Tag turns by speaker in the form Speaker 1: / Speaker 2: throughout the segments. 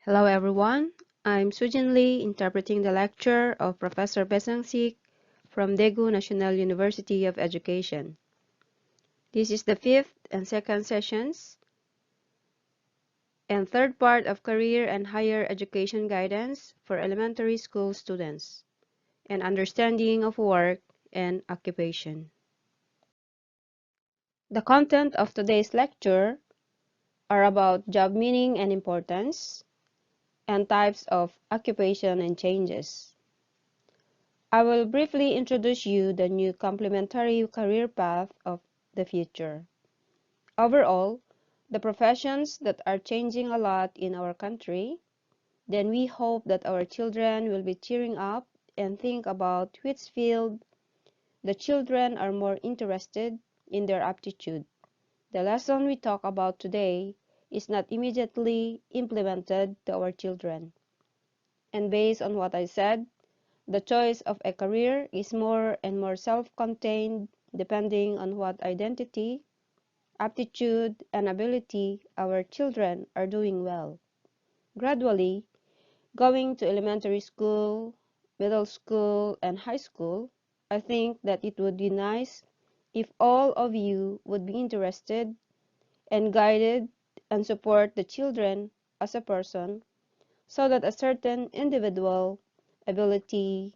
Speaker 1: Hello everyone, I'm Sujin Lee interpreting the lecture of Professor Besang Sik from Daegu National University of Education. This is the fifth and second sessions and third part of Career and Higher Education Guidance for Elementary School Students and Understanding of Work and Occupation. The content of today's lecture are about job meaning and importance and types of occupation and changes. I will briefly introduce you the new complementary career path of the future. Overall, the professions that are changing a lot in our country, then we hope that our children will be cheering up and think about which field the children are more interested in their aptitude. The lesson we talk about today is not immediately implemented to our children. And based on what I said, the choice of a career is more and more self-contained depending on what identity, aptitude, and ability our children are doing well. Gradually, going to elementary school, middle school, and high school, I think that it would be nice if all of you would be interested and guided and support the children as a person so that a certain individual ability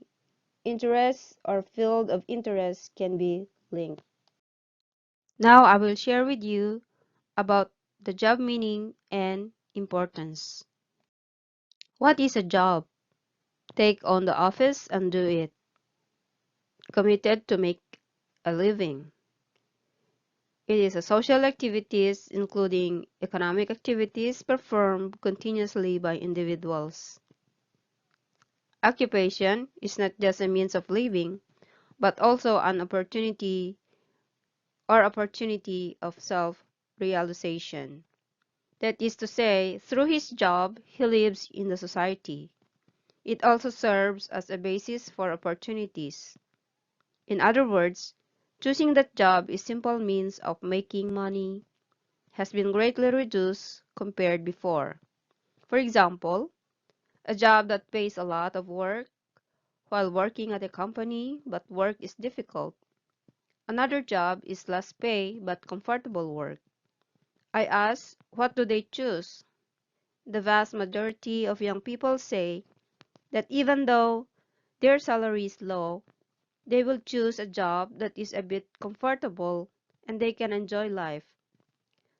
Speaker 1: interest or field of interest can be linked. Now I will share with you about the job meaning and importance. What is a job? Take on the office and do it. Committed to make a living. It is a social activities including economic activities performed continuously by individuals. Occupation is not just a means of living, but also an opportunity of self-realization. That is to say, through his job, he lives in the society. It also serves as a basis for opportunities. In other words, choosing that job is simple means of making money has been greatly reduced compared before. For example, a job that pays a lot of work while working at a company, but work is difficult. Another job is less pay but comfortable work. I ask, what do they choose? The vast majority of young people say that even though their salary is low, they will choose a job that is a bit comfortable and they can enjoy life.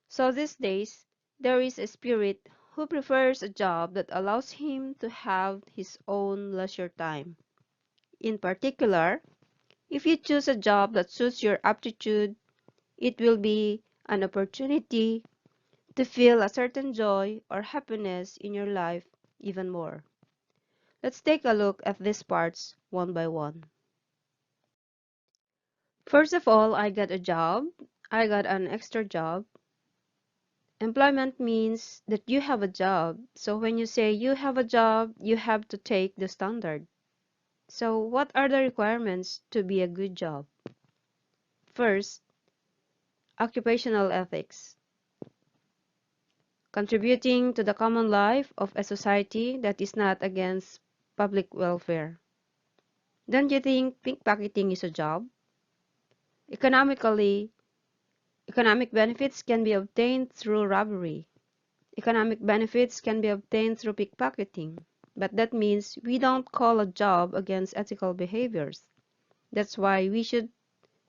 Speaker 1: So these days, there is a spirit who prefers a job that allows him to have his own leisure time. In particular, if you choose a job that suits your aptitude, it will be an opportunity to feel a certain joy or happiness in your life even more. Let's take a look at these parts one by one. First of all, I got a job. I got an extra job. Employment means that you have a job. So when you say you have a job, you have to take the standard. So what are the requirements to be a good job? First, occupational ethics. Contributing to the common life of a society that is not against public welfare. Don't you think pickpocketing is a job? Economically, economic benefits can be obtained through robbery. Economic benefits can be obtained through pickpocketing. But that means we don't call a job against ethical behaviors. That's why we should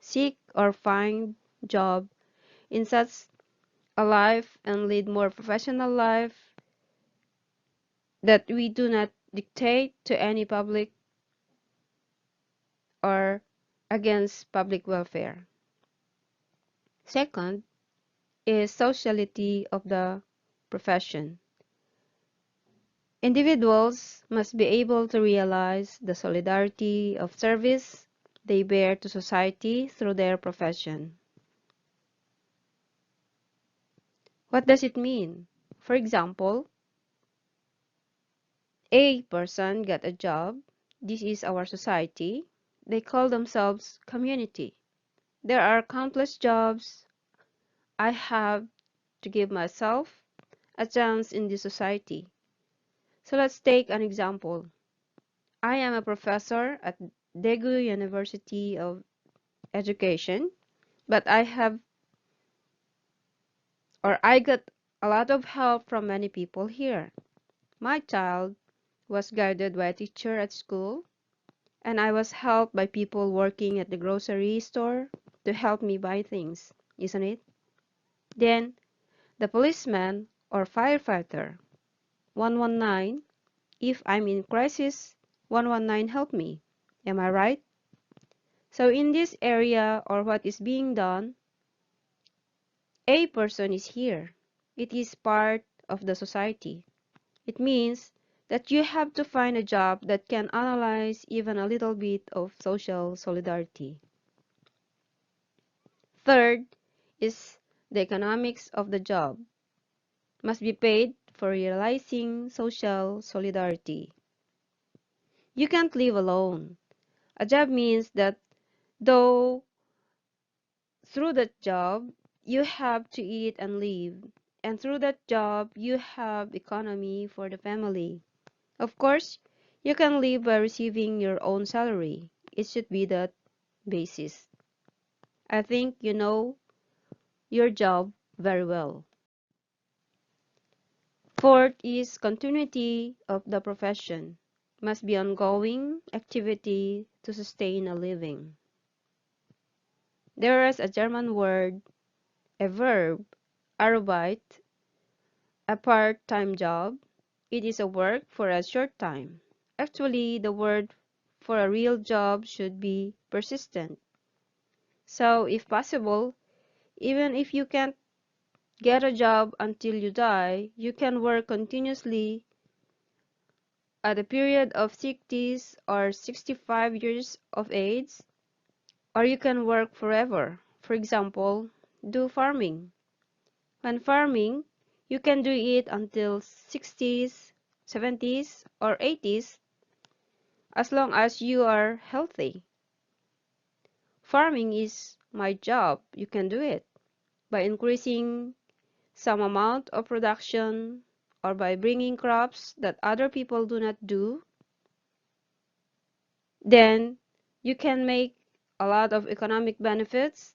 Speaker 1: seek or find job in such a life and lead more professional life that we do not dictate to any public or against public welfare. Second is sociality of the profession. Individuals must be able to realize the solidarity of service they bear to society through their profession. What does it mean? For example, a person got a job. This is our society. They call themselves community. There are countless jobs. I have to give myself a chance in this society. So let's take an example. I am a professor at Daegu University of Education, but I got a lot of help from many people here. My child was guided by a teacher at school, and I was helped by people working at the grocery store to help me buy things, isn't it? Then, the policeman or firefighter, 119, if I'm in crisis, 119 help me. Am I right? So in this area or what is being done, a person is here. It is part of the society. It means that you have to find a job that can analyze even a little bit of social solidarity. Third is the economics of the job must be paid for realizing social solidarity. You can't live alone. A job means that though through that job you have to eat and live, and through that job you have economy for the family. Of course, you can live by receiving your own salary. It should be that basis. I think you know your job very well. Fourth is continuity of the profession. Must be ongoing activity to sustain a living. There is a German word, a verb, Arbeit, a part-time job. It is a work for a short time. Actually, the word for a real job should be persistent. So, if possible, even if you can't get a job until you die, you can work continuously at a period of 60s or 65 years of age, or you can work forever. For example, do farming. When farming, you can do it until 60s, 70s, or 80s as long as you are healthy. Farming is my job. You can do it by increasing some amount of production or by bringing crops that other people do not do. Then you can make a lot of economic benefits.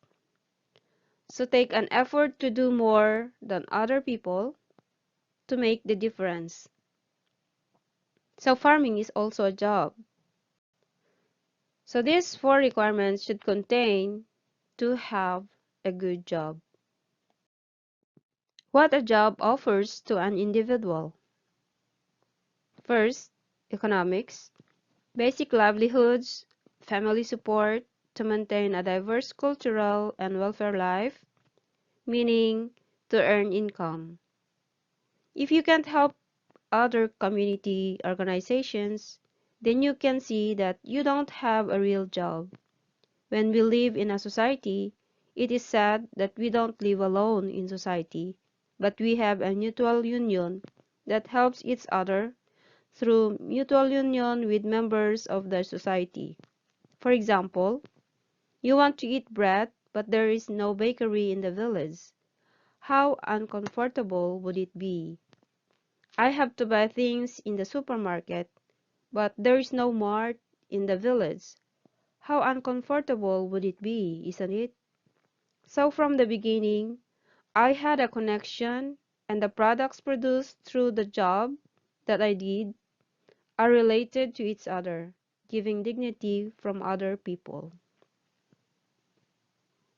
Speaker 1: So take an effort to do more than other people to make the difference. So farming is also a job. So these four requirements should contain to have a good job. What a job offers to an individual. First, economics, basic livelihoods, family support to maintain a diverse cultural and welfare life, meaning to earn income. If you can't help other community organizations, then you can see that you don't have a real job. When we live in a society, it is said that we don't live alone in society, but we have a mutual union that helps each other through mutual union with members of the society. For example, you want to eat bread, but there is no bakery in the village. How uncomfortable would it be? I have to buy things in the supermarket, but there is no mart in the village. How uncomfortable would it be, isn't it? So from the beginning, I had a connection, and the products produced through the job that I did are related to each other, giving dignity from other people.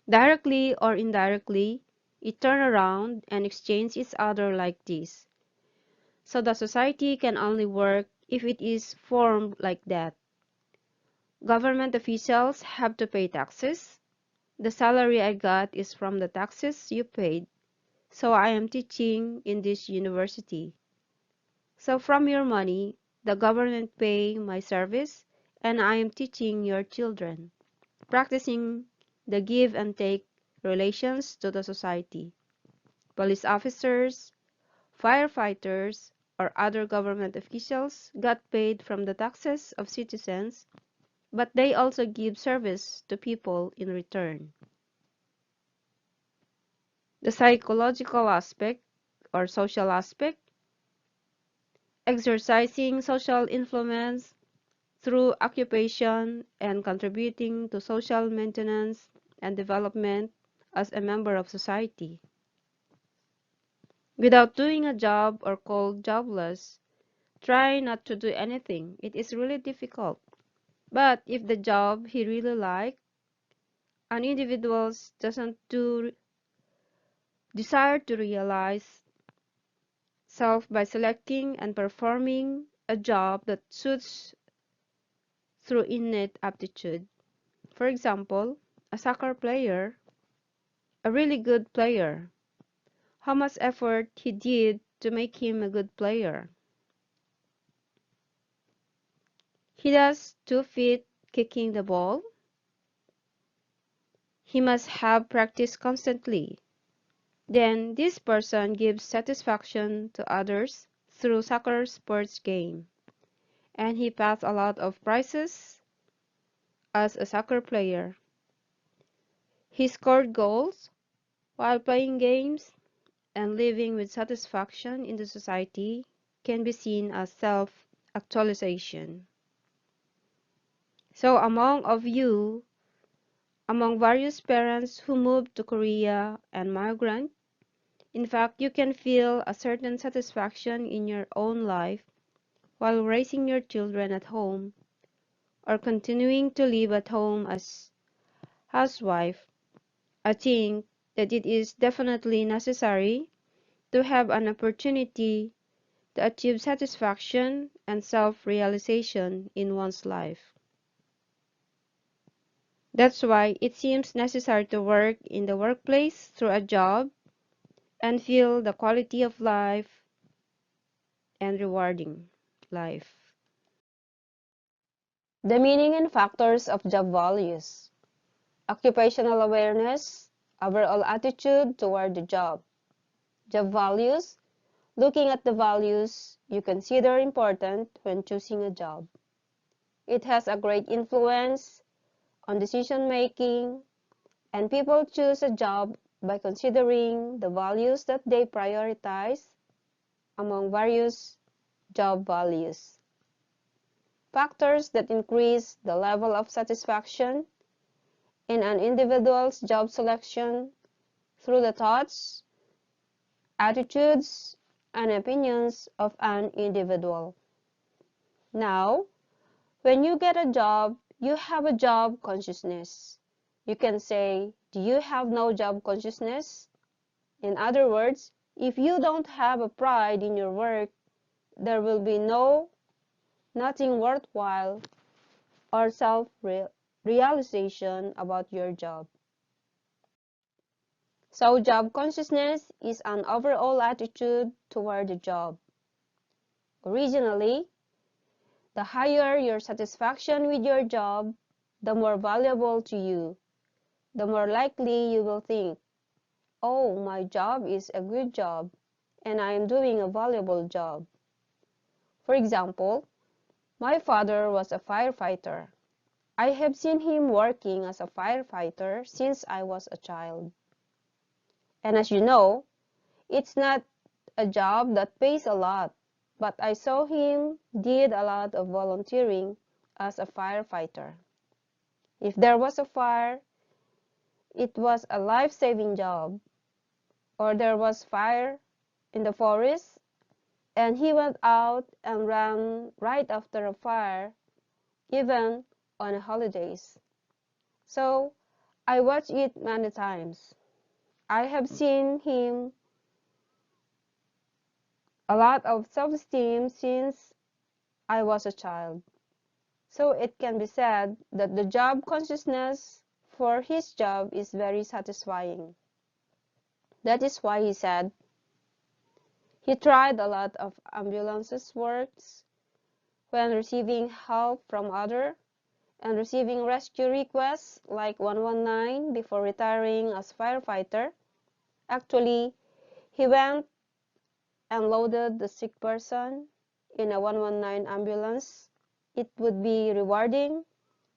Speaker 1: Directly or indirectly, it turn around and exchange each other like this. So the society can only work if it is formed like that. Government officials have to pay taxes. The salary I got is from the taxes you paid. So I am teaching in this university. So from your money, the government pay my service and I am teaching your children, practicing the give and take relations to the society. Police officers, firefighters, or other government officials got paid from the taxes of citizens, but they also give service to people in return. The psychological aspect or social aspect, exercising social influence through occupation and contributing to social maintenance and development as a member of society. Without doing a job or called jobless, try not to do anything. It is really difficult. But if the job he really likes, an individual doesn't desire to realize self by selecting and performing a job that suits through innate aptitude. For example, a soccer player, a really good player, how much effort he did to make him a good player. He does 2 feet kicking the ball. He must have practiced constantly. Then this person gives satisfaction to others through soccer sports game, and he passed a lot of prizes as a soccer player. He scored goals while playing games, and living with satisfaction in the society can be seen as self-actualization. So among various parents who moved to Korea and migrant, in fact, you can feel a certain satisfaction in your own life while raising your children at home or continuing to live at home as housewife. I think that it is definitely necessary to have an opportunity to achieve satisfaction and self-realization in one's life. That's why it seems necessary to work in the workplace through a job and feel the quality of life and rewarding life. The meaning and factors of job values. Occupational awareness, overall attitude toward the job. Job values, looking at the values you consider important when choosing a job. It has a great influence on decision making, and people choose a job by considering the values that they prioritize among various job values. Factors that increase the level of satisfaction in an individual's job selection through the thoughts, attitudes, and opinions of an individual. Now, when you get a job, you have a job consciousness. You can say, do you have no job consciousness? In other words, if you don't have a pride in your work, there will be nothing worthwhile or self-realization about your job. So job consciousness is an overall attitude toward the job. Originally, the higher your satisfaction with your job, the more valuable to you, the more likely you will think, oh, my job is a good job, and I am doing a valuable job. For example, my father was a firefighter. I have seen him working as a firefighter since I was a child. And as you know, it's not a job that pays a lot, but I saw him did a lot of volunteering as a firefighter. If there was a fire, it was a life-saving job. Or there was fire in the forest, and he went out and ran right after a fire, even on holidays. So I watched it many times. I have seen him a lot of self-esteem since I was a child. So it can be said that the job consciousness for his job is very satisfying. That is why he said he tried a lot of ambulances works when receiving help from others and receiving rescue requests like 119 before retiring as firefighter. Actually, he went and loaded the sick person in a 119 ambulance. It would be rewarding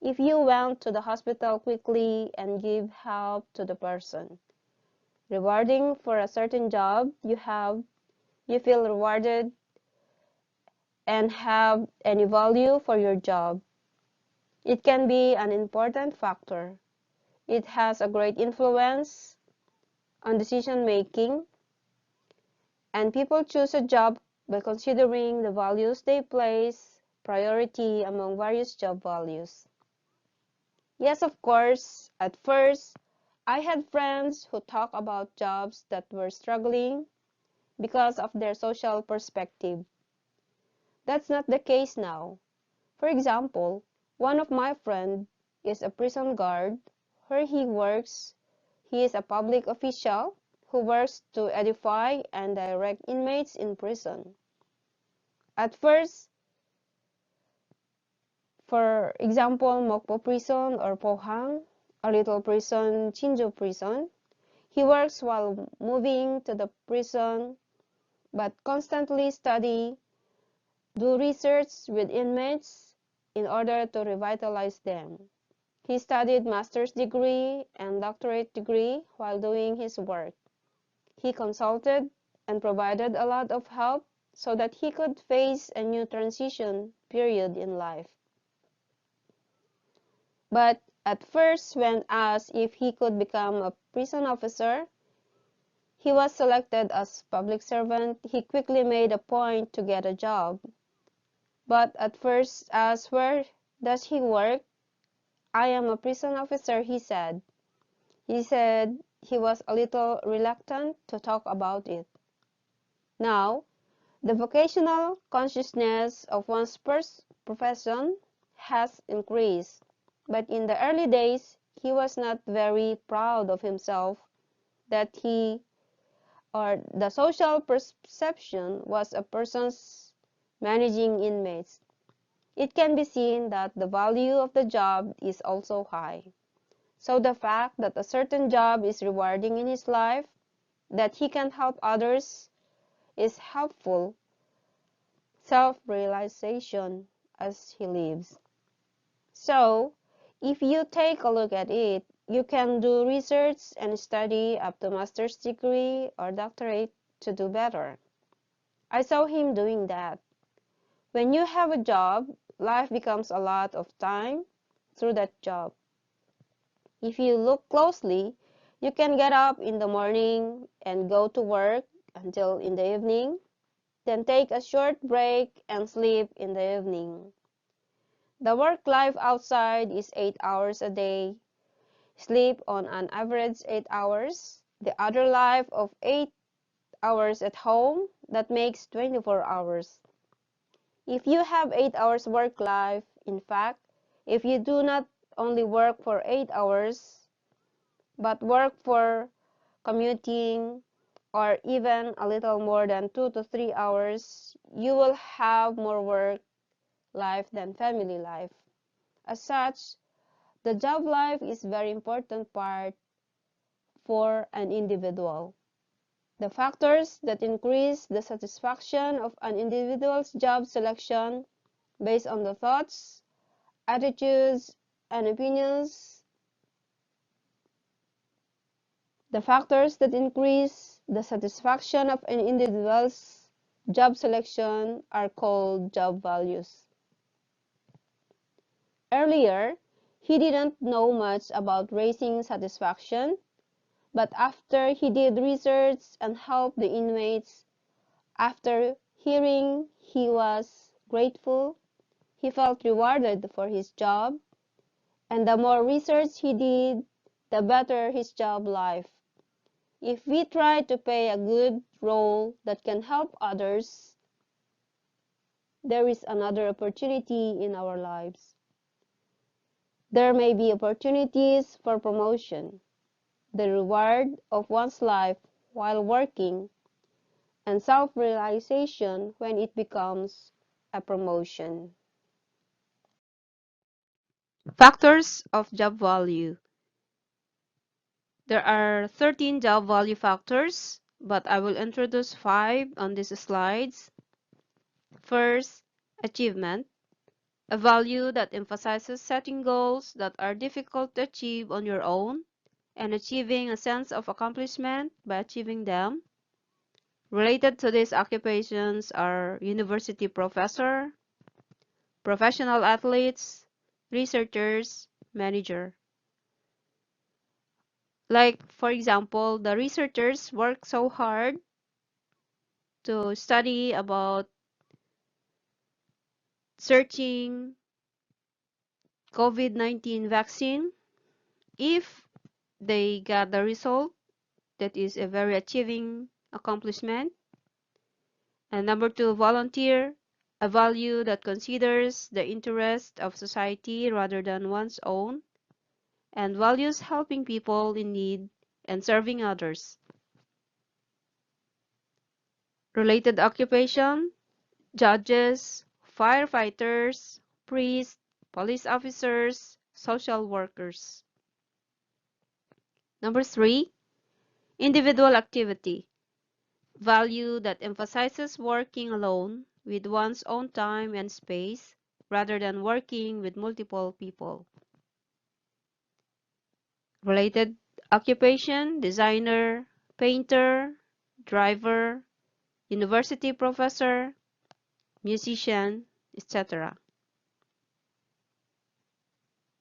Speaker 1: if you went to the hospital quickly and give help to the person. Rewarding for a certain job you have, you feel rewarded and have any value for your job. It can be an important factor. It has a great influence on decision making, and people choose a job by considering the values they place priority among various job values. Yes, of course, at first, I had friends who talked about jobs that were struggling because of their social perspective. That's not the case now. For example, one of my friends is a prison guard. Where he works, he is a public official who works to edify and direct inmates in prison. At first, for example, Mokpo Prison or Pohang, a little prison, Chinjo Prison, he works while moving to the prison, but constantly study, do research with inmates in order to revitalize them. He studied master's degree and doctorate degree while doing his work. He consulted and provided a lot of help so that he could face a new transition period in life. But at first, when asked if he could become a prison officer, he was selected as public servant. He quickly made a point to get a job. But at first asked where does he work, I am a prison officer, he said. He said he was a little reluctant to talk about it. Now, the vocational consciousness of one's profession has increased, but in the early days, he was not very proud of himself that he or the social perception was a person's managing inmates. It can be seen that the value of the job is also high. So the fact that a certain job is rewarding in his life, that he can help others, is helpful self-realization as he lives. So, if you take a look at it, you can do research and study up to master's degree or doctorate to do better. I saw him doing that. When you have a job, life becomes a lot of time through that job. If you look closely, you can get up in the morning and go to work until in the evening, then take a short break and sleep in the evening. The work life outside is 8 hours a day. Sleep on an average 8 hours. The other life of 8 hours at home, that makes 24 hours. If you have 8 hours work life, in fact, if you do not only work for 8 hours, but work for commuting or even a little more than 2 to 3 hours, you will have more work life than family life. As such, the job life is a very important part for an individual. The factors that increase the satisfaction of an individual's job selection based on the thoughts, attitudes, and opinions. The factors that increase the satisfaction of an individual's job selection are called job values. Earlier, he didn't know much about raising satisfaction, but after he did research and helped the inmates, after hearing he was grateful, he felt rewarded for his job, and the more research he did, the better his job life. If we try to play a good role that can help others, there is another opportunity in our lives. There may be opportunities for promotion, the reward of one's life while working, and self-realization when it becomes a promotion. Factors of job value. There are 13 job value factors, but I will introduce 5 on these slides. First, achievement, a value that emphasizes setting goals that are difficult to achieve on your own and achieving a sense of accomplishment by achieving them. Related to these occupations are university professor, professional athletes, researchers, manager. Like, for example, the researchers work so hard to study about searching COVID-19 vaccine. If they got the result, that is a very achieving accomplishment. And number two, volunteer, a value that considers the interest of society rather than one's own, and values helping people in need and serving others. Related occupation, judges, firefighters, priests, police officers, social workers. Number three, individual activity, value that emphasizes working alone with one's own time and space rather than working with multiple people. Related occupation, designer, painter, driver, university professor, musician, etc.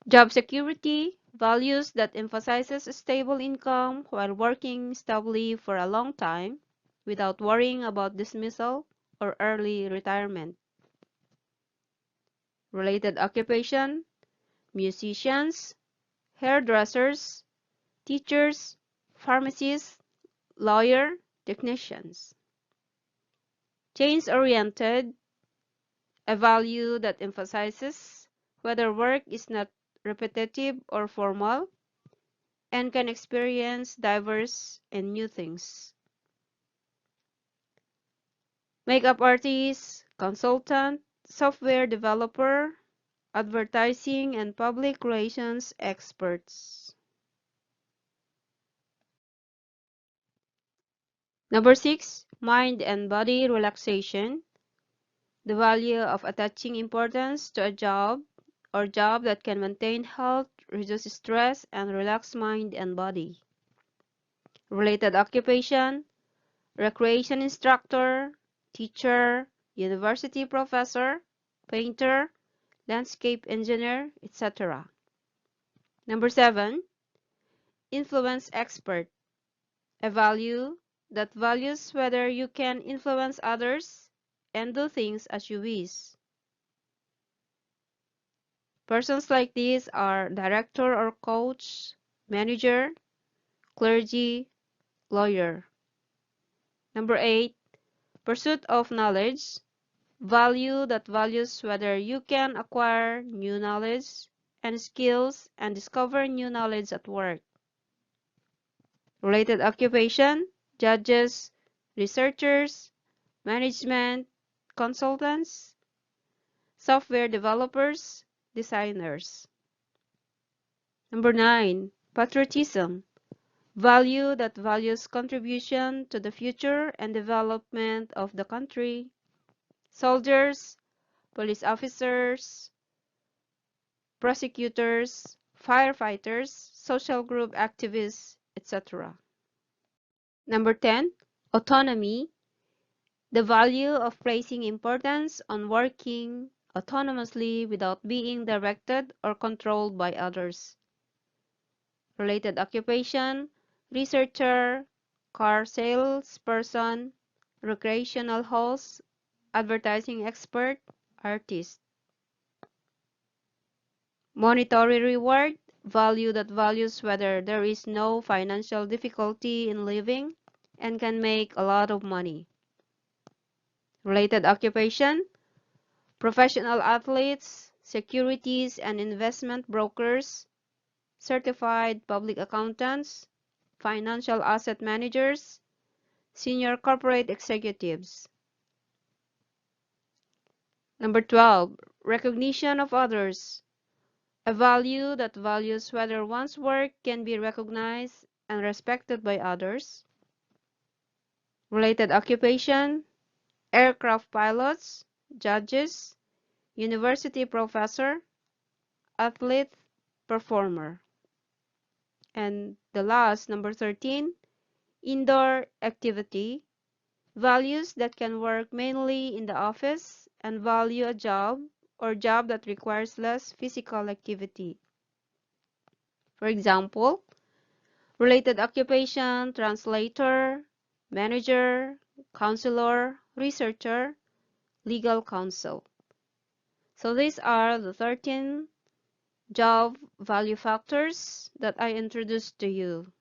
Speaker 1: Job security, values that emphasizes a stable income while working stably for a long time without worrying about dismissal or early retirement. Related occupation, musicians, hairdressers, teachers, pharmacists, lawyer, technicians. Change-oriented, a value that emphasizes whether work is not repetitive or formal and can experience diverse and new things. Makeup artist, consultant, software developer, advertising and public relations experts. Number 6, mind and body relaxation. The value of attaching importance to a job or job that can maintain health, reduce stress, and relax mind and body. Related occupation, recreation instructor, teacher, university professor, painter, landscape engineer, etc. Number 7, influence expert, a value that values whether you can influence others and do things as you wish. Persons like these are director or coach, manager, clergy, lawyer. Number 8, pursuit of knowledge, value that values whether you can acquire new knowledge and skills and discover new knowledge at work. Related occupation, judges, researchers, management, consultants, software developers, designers. Number 9, patriotism, value that values contribution to the future and development of the country. Soldiers, police officers, prosecutors, firefighters, social group activists, etc. Number 10, autonomy, the value of placing importance on working autonomously without being directed or controlled by others. Related occupation, researcher, car salesperson, recreational host, advertising expert, artist. Monetary reward, value that values whether there is no financial difficulty in living and can make a lot of money. Related occupation, professional athletes, securities and investment brokers, certified public accountants, financial asset managers, senior corporate executives. Number 12, recognition of others, a value that values whether one's work can be recognized and respected by others. Related occupation, aircraft pilots, judges, university professor, athlete, performer. And the last, number 13, indoor activity, values that can work mainly in the office, and value a job or job that requires less physical activity. For example, related occupation, translator, manager, counselor, researcher, legal counsel. So these are the 13 job value factors that I introduced to you.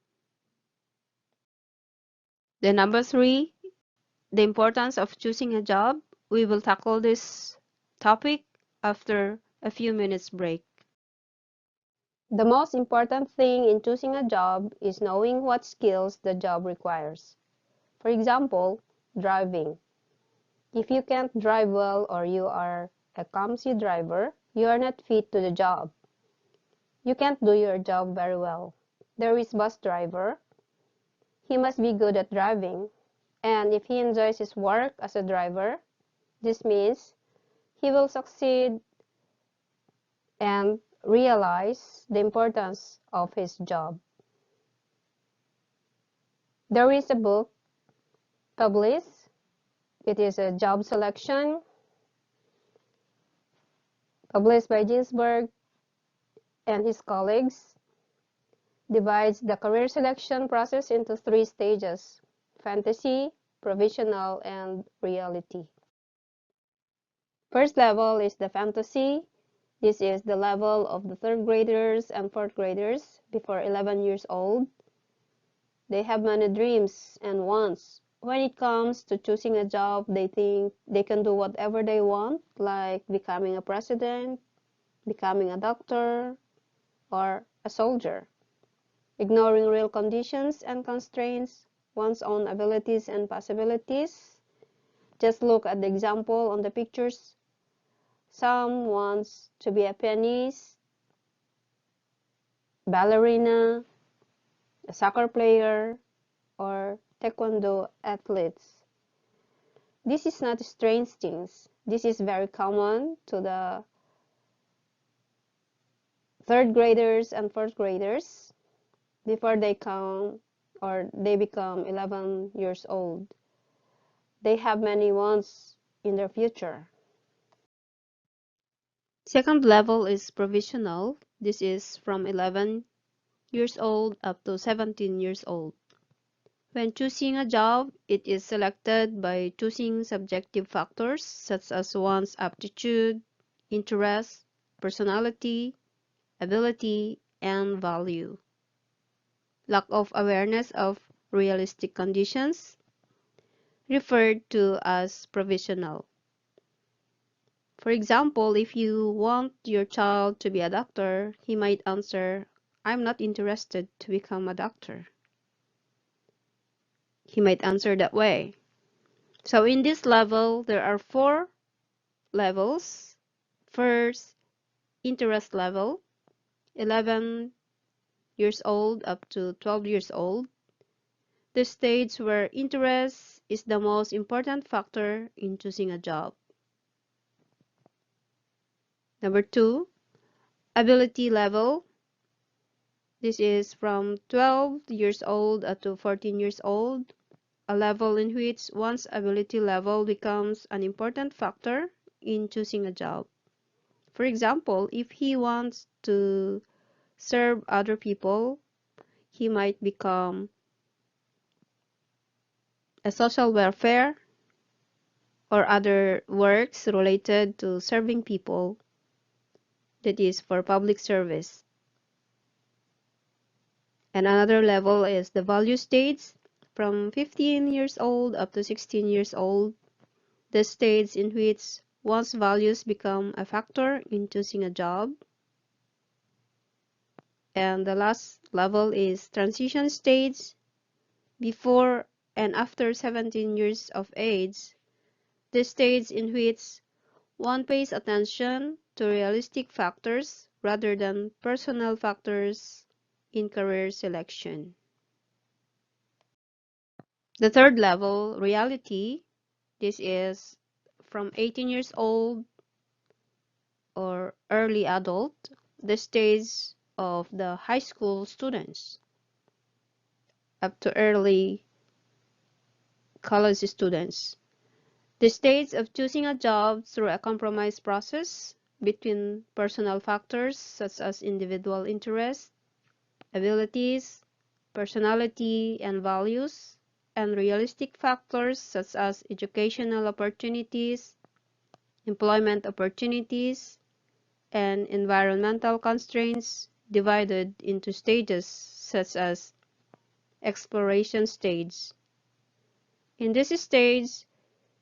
Speaker 1: The number 3, the importance of choosing a job. We will tackle this topic after a few minutes break. The most important thing in choosing a job is knowing what skills the job requires. For example, driving. If you can't drive well or you are a clumsy driver, you are not fit to the job. You can't do your job very well. There is bus driver. He must be good at driving. And if he enjoys his work as a driver, this means he will succeed and realize the importance of his job. There is a book published. It is a job selection published by Ginsberg and his colleagues. Divides the career selection process into 3 stages: fantasy, provisional, and reality. First level is the fantasy. This is the level of the 3rd graders and 4th graders before 11 years old. They have many dreams and wants. When it comes to choosing a job, they think they can do whatever they want, like becoming a president, becoming a doctor, or a soldier. Ignoring real conditions and constraints, one's own abilities and possibilities. Just look at the example on the pictures. Some wants to be a pianist, ballerina, a soccer player, or taekwondo athletes. This is not strange things. This is very common to the 3rd graders and 4th graders before they come or they become 11 years old. They have many wants in their future. Second level is provisional. This is from 11 years old up to 17 years old. When choosing a job, it is selected by choosing subjective factors such as one's aptitude, interest, personality, ability, and value. Lack of awareness of realistic conditions, referred to as provisional. For example, if you want your child to be a doctor, he might answer, "I'm not interested to become a doctor." He might answer that way. So in this level, there are 4 levels. First, interest level, 11 years old up to 12 years old. The stage where interest is the most important factor in choosing a job. Number 2, ability level. This is from 12 years old up to 14 years old, a level in which one's ability level becomes an important factor in choosing a job. For example, if he wants to serve other people, he might become a social welfare or other works related to serving people, that is for public service. And another level is the value stage, from 15 years old up to 16 years old, the stage in which one's values become a factor in choosing a job. And the last level is transition stage, before and after 17 years of age, the stage in which one pays attention to realistic factors rather than personal factors in career selection. The third level, reality, this is from 18 years old or early adult, the stage of the high school students, up to early college students. The stage of choosing a job through a compromise process between personal factors such as individual interests, abilities, personality, and values, and realistic factors such as educational opportunities, employment opportunities, and environmental constraints divided into stages such as exploration stage. In this stage,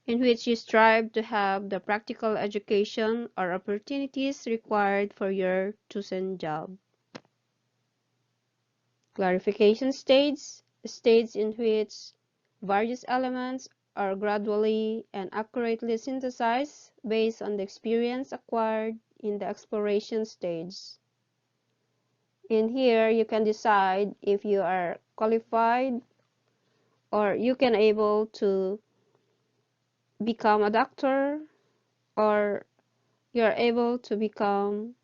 Speaker 1: in which you strive to have the practical education or opportunities required for your chosen job. Clarification stage, a stage in which various elements are gradually and accurately synthesized based on the experience acquired in the exploration stage. In here, you can decide if you are qualified or you can able to become a doctor, or you're able to become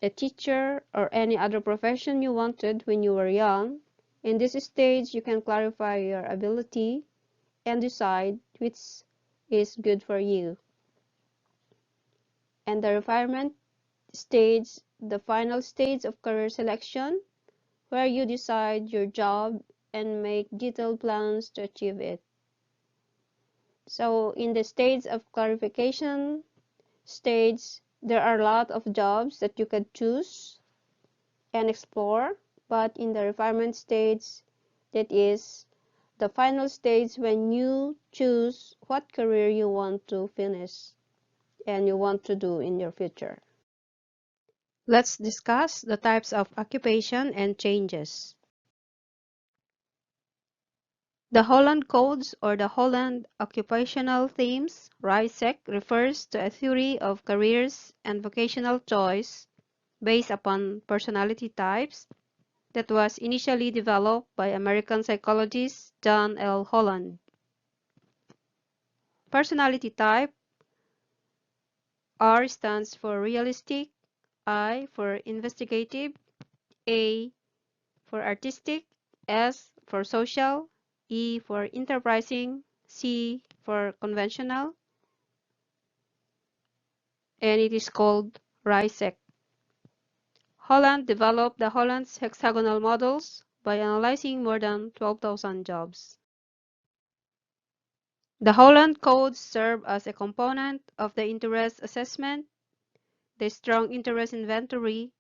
Speaker 1: a teacher or any other profession you wanted when you were young. In this stage, you can clarify your ability and decide which is good for you. And the refinement stage, the final stage of career selection, where you decide your job and make detailed plans to achieve it. So in the stage of clarification stage, there are a lot of jobs that you could choose and explore, but in the refinement stage, that is the final stage when you choose what career you want to finish and you want to do in your future. Let's discuss the types of occupation and changes. The Holland Codes or the Holland Occupational Themes, RISEC, refers to a theory of careers and vocational choice based upon personality types that was initially developed by American psychologist John L. Holland. Personality type: R stands for realistic, I for investigative, A for artistic, S for social, E for enterprising, C for conventional, and it is called RISEC. Holland developed the Holland's hexagonal models by analyzing more than 12,000 jobs. The Holland codes serve as a component of the interest assessment. The strong interest inventory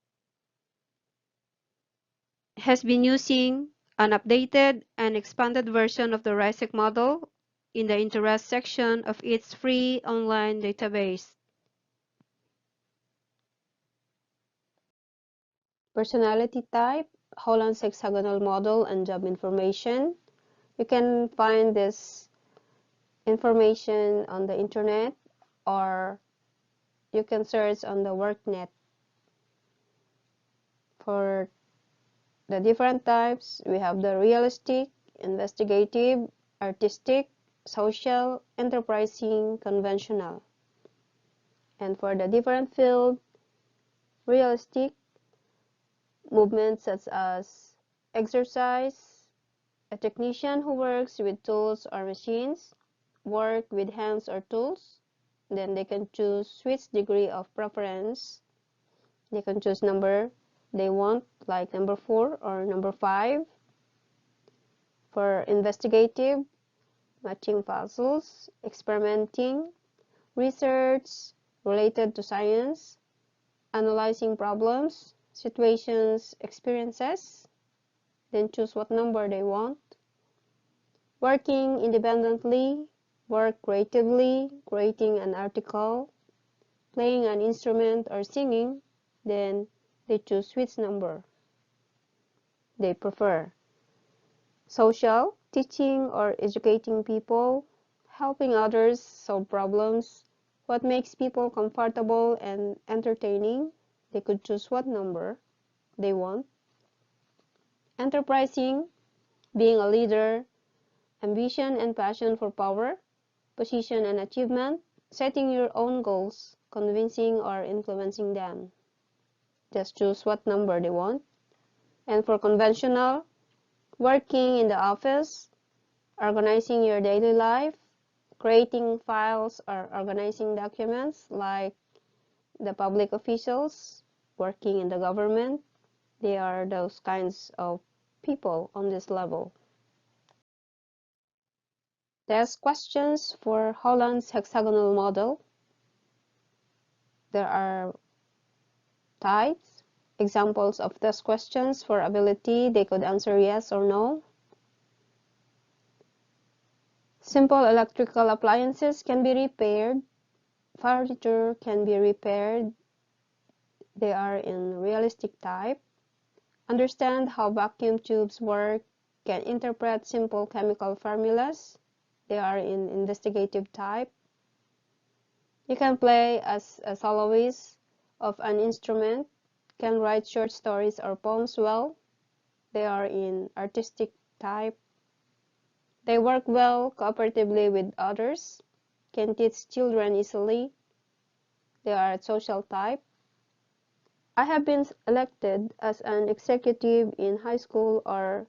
Speaker 1: has been using an updated and expanded version of the RISEC model in the interest section of its free online database. Personality type, Holland's hexagonal model, and job information. You can find this information on the internet, or you can search on the WorkNet. For the different types, we have the realistic, investigative, artistic, social, enterprising, conventional. And for the different field, realistic, movements such as exercise, a technician who works with tools or machines, work with hands or tools. Then they can choose which degree of preference. They can choose number they want, like number 4 or number 5. For investigative, matching puzzles, experimenting, research related to science, analyzing problems, situations, experiences, then choose what number they want. Working independently, work creatively, creating an article, playing an instrument or singing, then they choose which number they prefer. Social, teaching or educating people, helping others solve problems, what makes people comfortable and entertaining, they could choose what number they want. Enterprising, being a leader, ambition and passion for power, position and achievement, setting your own goals, convincing or influencing them. Just choose what number they want. And for conventional, working in the office, organizing your daily life, creating files or organizing documents like the public officials working in the government. They are those kinds of people on this level. There's questions for Holland's hexagonal model. There are types, examples of those questions for ability. They could answer yes or no. Simple electrical appliances can be repaired. Furniture can be repaired. They are in realistic type. Understand how vacuum tubes work. Can interpret simple chemical formulas. They are in investigative type. You can play as a soloist of an instrument. Can write short stories or poems well. They are in artistic type. They work well cooperatively with others. Can teach children easily. They are at social type. I have been elected as an executive in high school or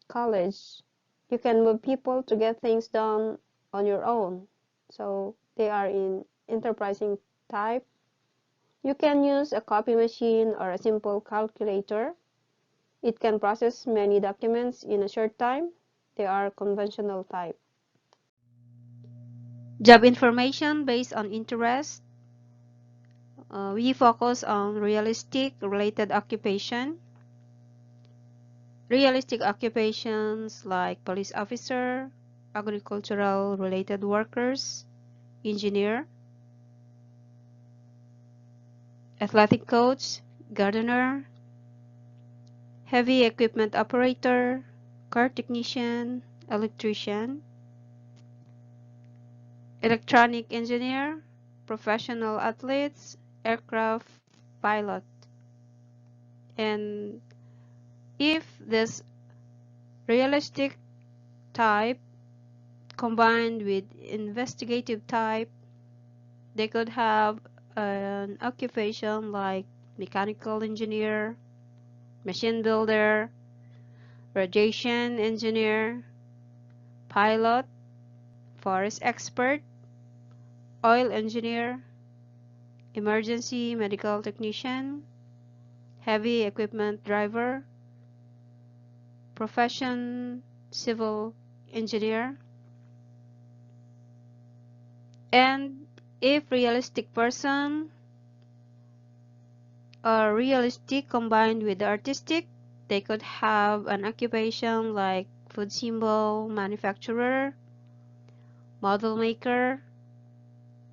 Speaker 1: college. You can move people to get things done on your own. So they are in enterprising type. You can use a copy machine or a simple calculator. It can process many documents in a short time. They are conventional type. Job information based on interest. We focus on realistic related occupation. Realistic occupations like police officer, agricultural related workers, engineer, athletic coach, gardener, heavy equipment operator, car technician, electrician, electronic engineer, professional athletes, aircraft pilot. And if this realistic type combined with investigative type, they could have an occupation like mechanical engineer, machine builder, radiation engineer, pilot, forest expert, oil engineer, emergency medical technician, heavy equipment driver, profession civil engineer. And if realistic person or realistic combined with artistic, they could have an occupation like food symbol manufacturer, model maker,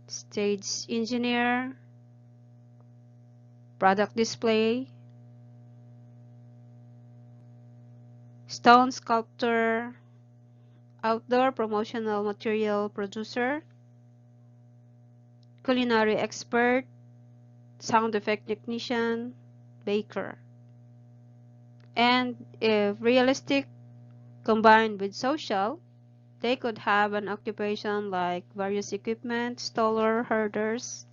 Speaker 1: stage engineer, product display, stone sculptor, outdoor promotional material producer, culinary expert, sound effect technician, baker. And if realistic combined with social, they could have an occupation like various equipment, staller, herders,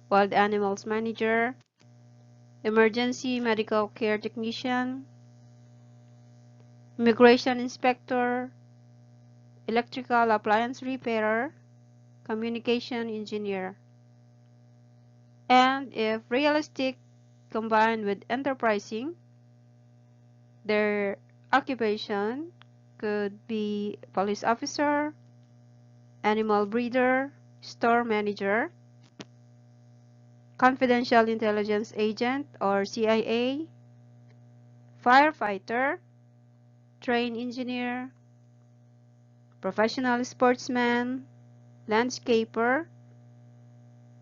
Speaker 1: wild animals manager, emergency medical care technician, immigration inspector, electrical appliance repairer, communication engineer. And if realistic combined with enterprising, their occupation could be police officer, animal breeder, store manager, confidential intelligence agent or CIA, firefighter, train engineer, professional sportsman, landscaper,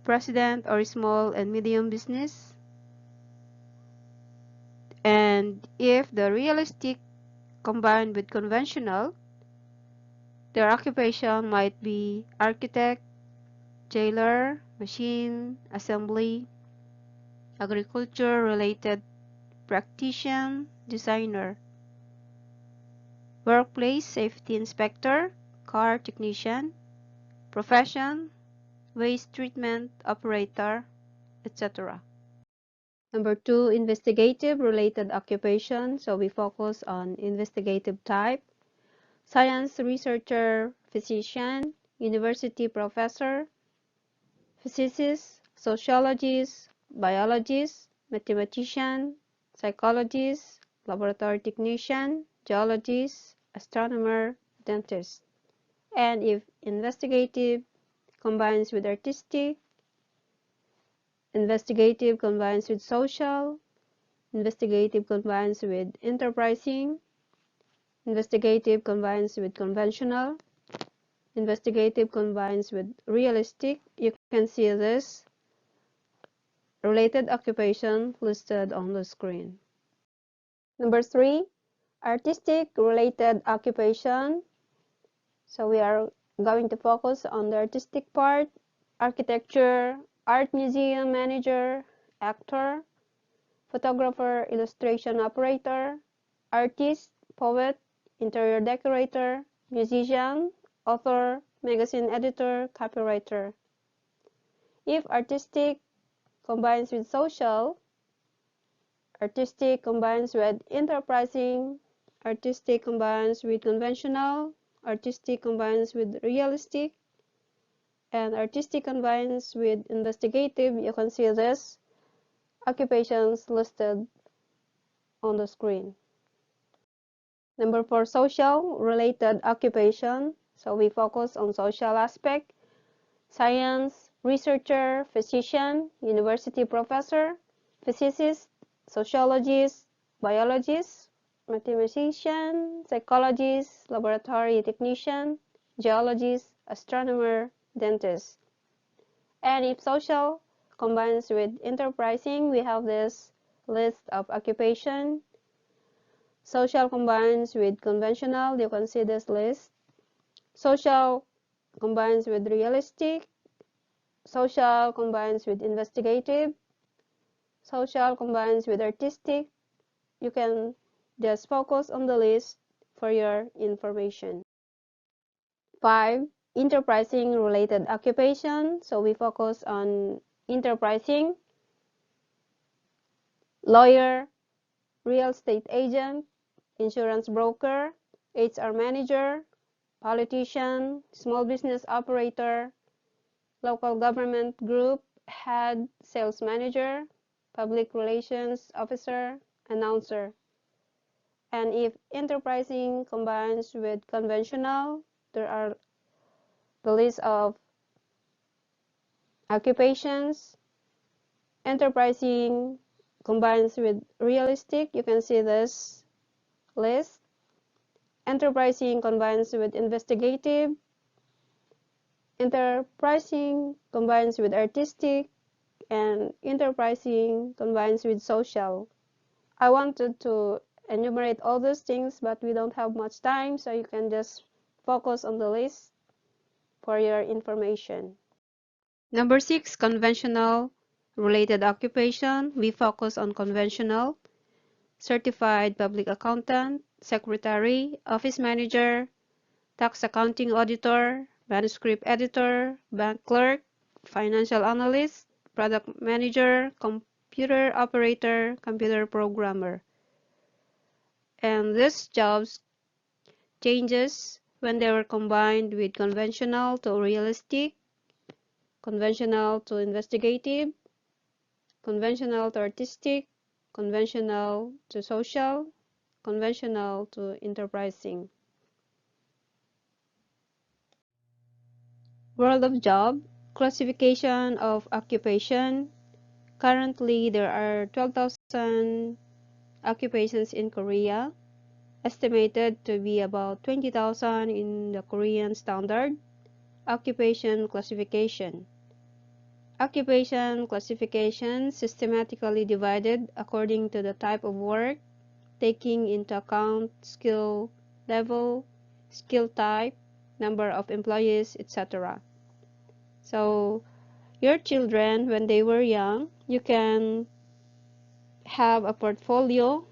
Speaker 1: president or small and medium business. And if the realistic combined with conventional, their occupation might be architect, jailer, machine, assembly, agriculture-related practitioner, designer, workplace safety inspector, car technician, profession, waste treatment operator, etc. Number 2, investigative related occupation. So we focus on investigative type. science researcher, physician, university professor, physicist, sociologist, biologist, mathematician, psychologist, laboratory technician, geologist, astronomer, dentist. And if investigative combines with artistic, investigative combines with social, investigative combines with enterprising, investigative combines with conventional, investigative combines with realistic. You can see this related occupation listed on the screen. Number 3, artistic related occupation. So we are going to focus on the artistic part: architecture, art museum manager, actor, photographer, illustration operator, artist, poet, interior decorator, musician, author, magazine editor, copywriter. If artistic combines with social, artistic combines with enterprising, artistic combines with conventional, artistic combines with realistic, and artistic combines with investigative, you can see this occupations listed on the screen. Number 4, social related occupation. So we focus on social aspect: science, researcher, physician, university professor, physicist, sociologist, biologist, mathematician, psychologist, laboratory technician, geologist, astronomer, dentist. And if social combines with enterprising, we have this list of occupation. Social combines with conventional, you can see this list. Social combines with realistic, social combines with investigative, social combines with artistic. You can just focus on the list for your information. 5, enterprising related occupation. So we focus on enterprising: lawyer, real estate agent, insurance broker, HR manager, politician, small business operator, local government group head, sales manager, public relations officer, announcer. And if enterprising combines with conventional, there are the list of occupations. Enterprising combines with realistic, you can see this list. Enterprising combines with investigative. Enterprising combines with artistic, and enterprising combines with social. I wanted to enumerate all those things, but we don't have much time, so you can just focus on the list for your information. Number 6, conventional related occupation. We focus on conventional: certified public accountant, secretary, office manager, tax accounting auditor, manuscript editor, bank clerk, financial analyst, product manager, computer operator, computer programmer. And these jobs changes when they were combined with conventional to realistic, conventional to investigative, conventional to artistic, conventional to social, conventional to enterprising. World of job, classification of occupation. Currently, there are 12,000 occupations in Korea, estimated to be about 20,000 in the Korean standard. Occupation classification. Occupation classification systematically divided according to the type of work, taking into account skill level, skill type, number of employees, etc. So your children, when they were young, you can have a portfolio,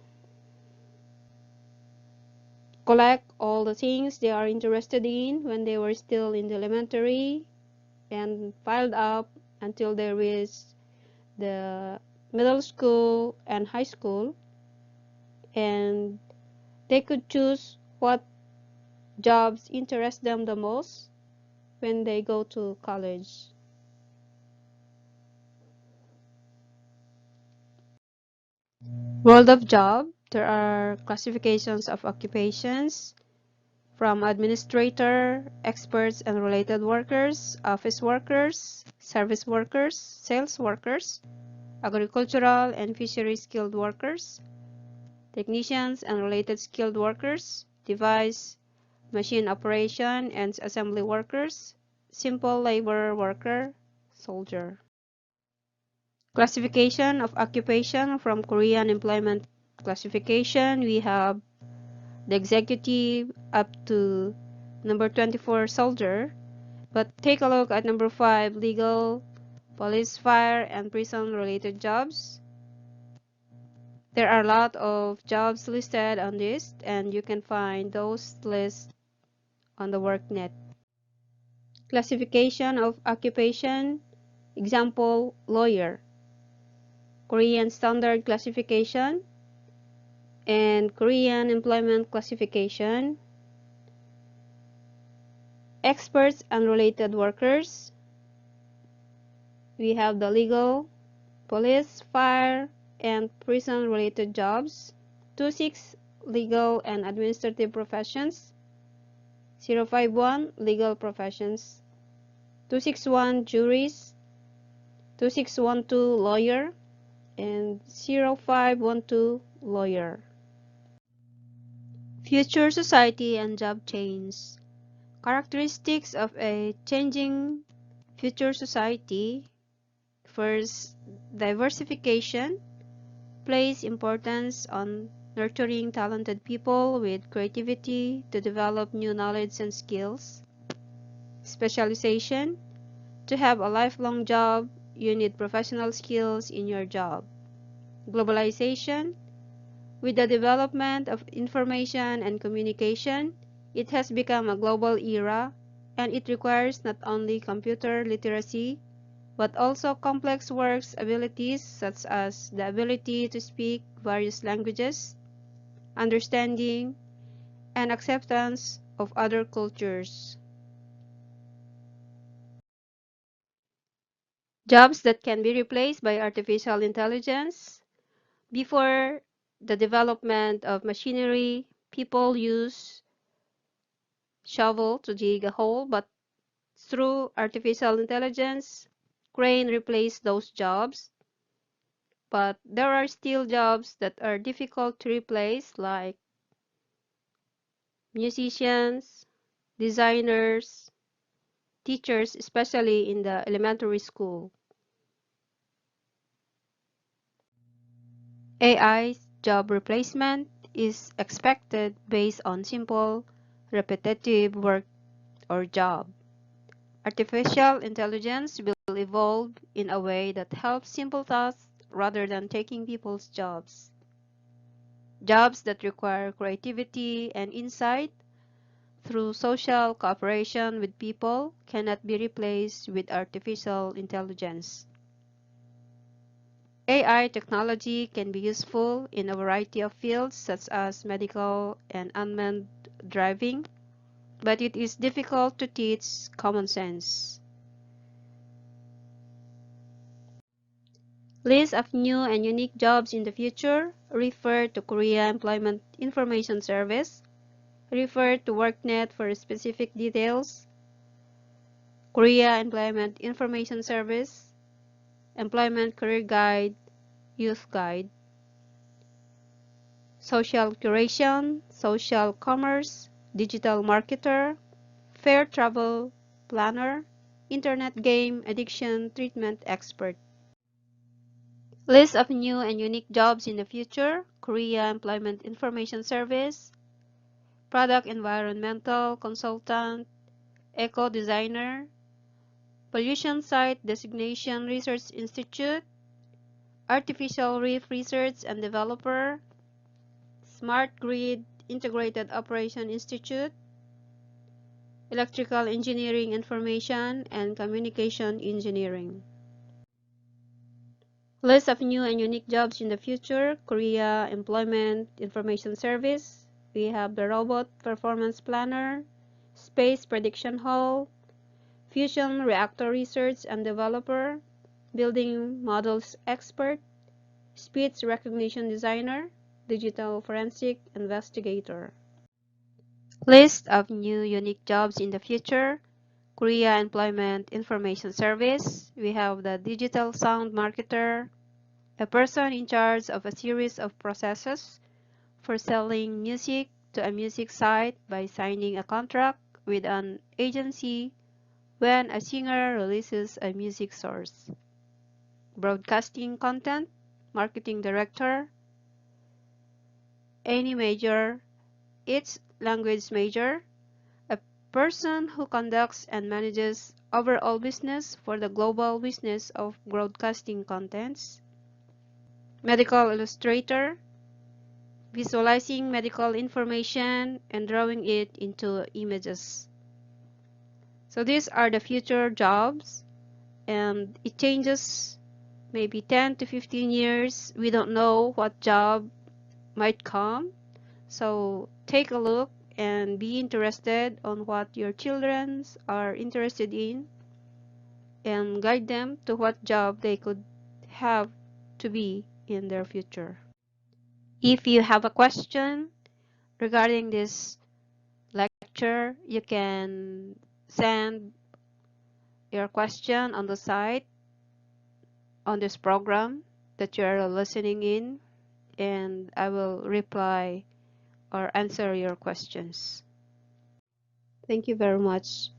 Speaker 1: collect all the things they are interested in when they were still in the elementary, and piled up until they reach the middle school and high school, and they could choose what jobs interest them the most when they go to college. World of job. There are classifications of occupations from administrator, experts and related workers, office workers, service workers, sales workers, agricultural and fishery skilled workers, technicians and related skilled workers, device, machine operation and assembly workers, simple labor worker, soldier. Classification of occupation from Korean employment classification, we have the executive up to number 24, soldier. But take a look at number 5, legal, police, fire, and prison-related jobs. There are a lot of jobs listed on this, and you can find those lists on the WorkNet. Classification of occupation, example, lawyer, Korean Standard Classification, and Korean Employment Classification. Experts and related workers, we have the legal, police, fire, and prison-related jobs. 26, legal and administrative professions. 051, legal professions. 261, juries. 2612, lawyer. And 0512, lawyer. Future society and job change. Characteristics of a changing future society. First, diversification. Place importance on nurturing talented people with creativity to develop new knowledge and skills. Specialization. To have a lifelong job, you need professional skills in your job. Globalization. With the development of information and communication, it has become a global era, and it requires not only computer literacy, but also complex works abilities such as the ability to speak various languages, understanding, and acceptance of other cultures. Jobs that can be replaced by artificial intelligence. Before the development of machinery, people use shovel to dig a hole, but through artificial intelligence, crane replaced those jobs. But there are still jobs that are difficult to replace, like musicians, designers, teachers, especially in the elementary school. AI's job replacement is expected based on simple, repetitive work or job. Artificial intelligence will evolve in a way that helps simple tasks rather than taking people's jobs. Jobs that require creativity and insight through social cooperation with people cannot be replaced with artificial intelligence. AI technology can be useful in a variety of fields such as medical and unmanned driving, but it is difficult to teach common sense. List of new and unique jobs in the future. Refer to Korea Employment Information Service. Refer to WorkNet for specific details. Korea Employment Information Service, Employment Career Guide, Youth Guide. Social curation, social commerce, digital marketer, fair travel planner, internet game addiction treatment expert. List of new and unique jobs in the future. Korea Employment Information Service, product environmental consultant, eco designer, pollution site designation research institute, artificial reef research and developer, smart grid integrated operation institute, electrical engineering information and communication engineering. List of new and unique jobs in the future. Korea Employment Information Service, we have the robot performance planner, space prediction hall, fusion reactor research and developer, building models expert, speech recognition designer, digital forensic investigator. List of new unique jobs in the future. Korea Employment Information Service. We have the digital sound marketer, a person in charge of a series of processes for selling music to a music site by signing a contract with an agency when a singer releases a music source. Broadcasting content, marketing director, any major, its language major, a person who conducts and manages overall business for the global business of broadcasting contents. Medical illustrator, visualizing medical information and drawing it into images. So these are the future jobs, and it changes maybe 10 to 15 years. We don't know what job might come. So take a look and be interested on what your children are interested in and guide them to what job they could have to be in their future. If you have a question regarding this lecture, you can send your question on the site on this program that you are listening in, and I will reply or answer your questions. Thank you very much.